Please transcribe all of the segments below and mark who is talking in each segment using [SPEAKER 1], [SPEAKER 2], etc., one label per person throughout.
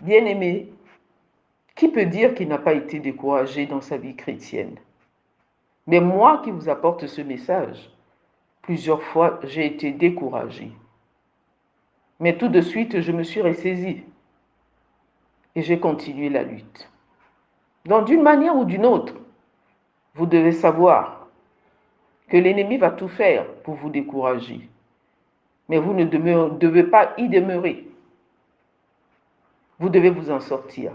[SPEAKER 1] Bien-aimé, qui peut dire qu'il n'a pas été découragé dans sa vie chrétienne? Mais moi qui vous apporte ce message, plusieurs fois j'ai été découragé. Mais tout de suite, je me suis ressaisie et j'ai continué la lutte. Donc d'une manière ou d'une autre, vous devez savoir que l'ennemi va tout faire pour vous décourager. Mais vous ne devez pas y demeurer. Vous devez vous en sortir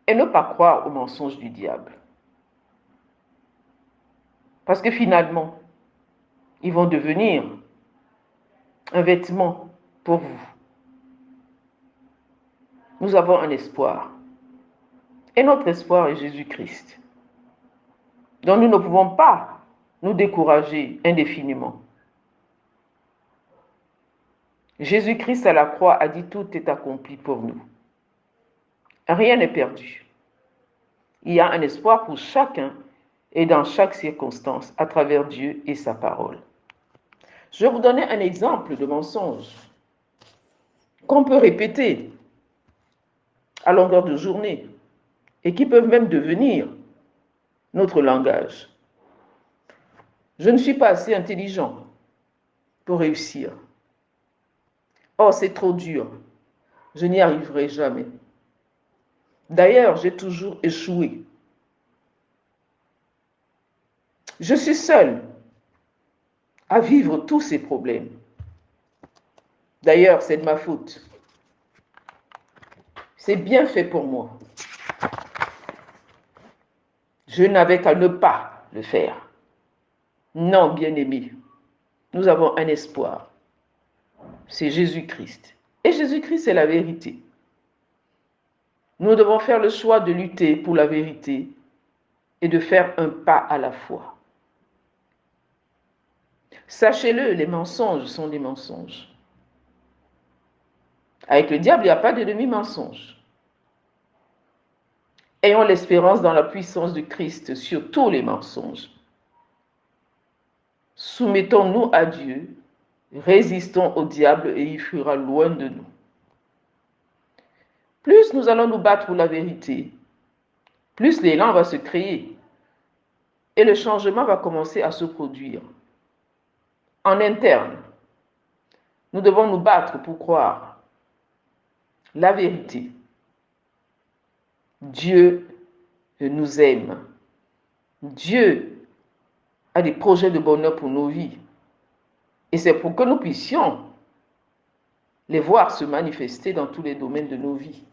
[SPEAKER 1] et ne pas croire aux mensonges du diable. Parce que finalement, ils vont devenir un vêtement pour vous. Nous avons un espoir. Et notre espoir est Jésus-Christ. Donc nous ne pouvons pas nous décourager indéfiniment. Jésus-Christ à la croix a dit tout est accompli pour nous. Rien n'est perdu. Il y a un espoir pour chacun et dans chaque circonstance à travers Dieu et sa parole. Je vais vous donner un exemple de mensonge qu'on peut répéter à longueur de journée et qui peuvent même devenir notre langage. Je ne suis pas assez intelligent pour réussir. Oh, c'est trop dur. Je n'y arriverai jamais. D'ailleurs, j'ai toujours échoué. Je suis seule à vivre tous ces problèmes. D'ailleurs, c'est de ma faute. C'est bien fait pour moi. Je n'avais qu'à ne pas le faire. Non, bien-aimé, nous avons un espoir. C'est Jésus-Christ. Et Jésus-Christ est la vérité. Nous devons faire le choix de lutter pour la vérité et de faire un pas à la fois. Sachez-le, les mensonges sont des mensonges. Avec le diable, il n'y a pas de demi-mensonge. Ayons l'espérance dans la puissance de Christ sur tous les mensonges. Soumettons-nous à Dieu, résistons au diable et il fuira loin de nous. Plus nous allons nous battre pour la vérité, plus l'élan va se créer et le changement va commencer à se produire. En interne, nous devons nous battre pour croire la vérité. Dieu nous aime. Dieu a des projets de bonheur pour nos vies. Et c'est pour que nous puissions les voir se manifester dans tous les domaines de nos vies.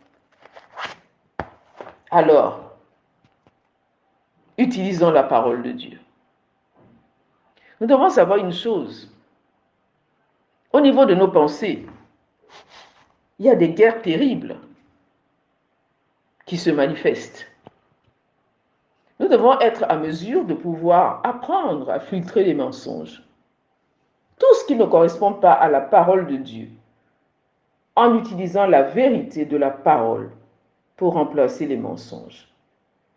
[SPEAKER 1] Alors, utilisons la parole de Dieu. Nous devons savoir une chose. Au niveau de nos pensées, il y a des guerres terribles qui se manifestent. Nous devons être à mesure de pouvoir apprendre à filtrer les mensonges. Tout ce qui ne correspond pas à la parole de Dieu, en utilisant la vérité de la parole pour remplacer les mensonges.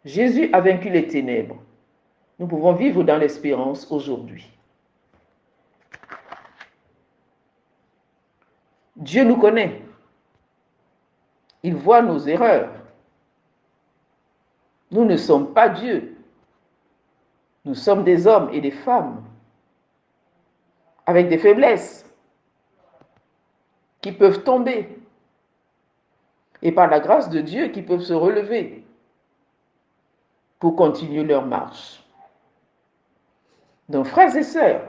[SPEAKER 1] Jésus a vaincu les ténèbres. Nous pouvons vivre dans l'espérance aujourd'hui. Dieu nous connaît. Il voit nos erreurs. Nous ne sommes pas Dieu. Nous sommes des hommes et des femmes avec des faiblesses qui peuvent tomber et par la grâce de Dieu qui peuvent se relever pour continuer leur marche. Donc, frères et sœurs,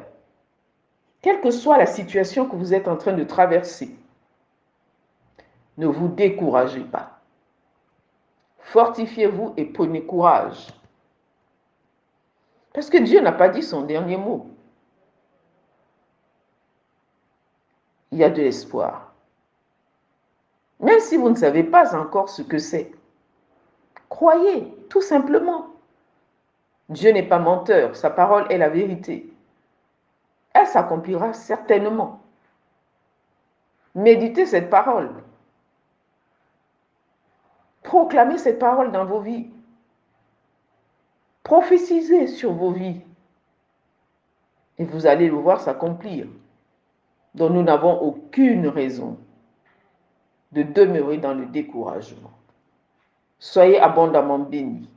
[SPEAKER 1] quelle que soit la situation que vous êtes en train de traverser, ne vous découragez pas. Fortifiez-vous et prenez courage. Parce que Dieu n'a pas dit son dernier mot. Il y a de l'espoir. Même si vous ne savez pas encore ce que c'est, croyez, tout simplement. Dieu n'est pas menteur, sa parole est la vérité. Elle s'accomplira certainement. Méditez cette parole. Proclamez cette parole dans vos vies. Prophétisez sur vos vies. Et vous allez le voir s'accomplir. Donc nous n'avons aucune raison de demeurer dans le découragement. Soyez abondamment bénis.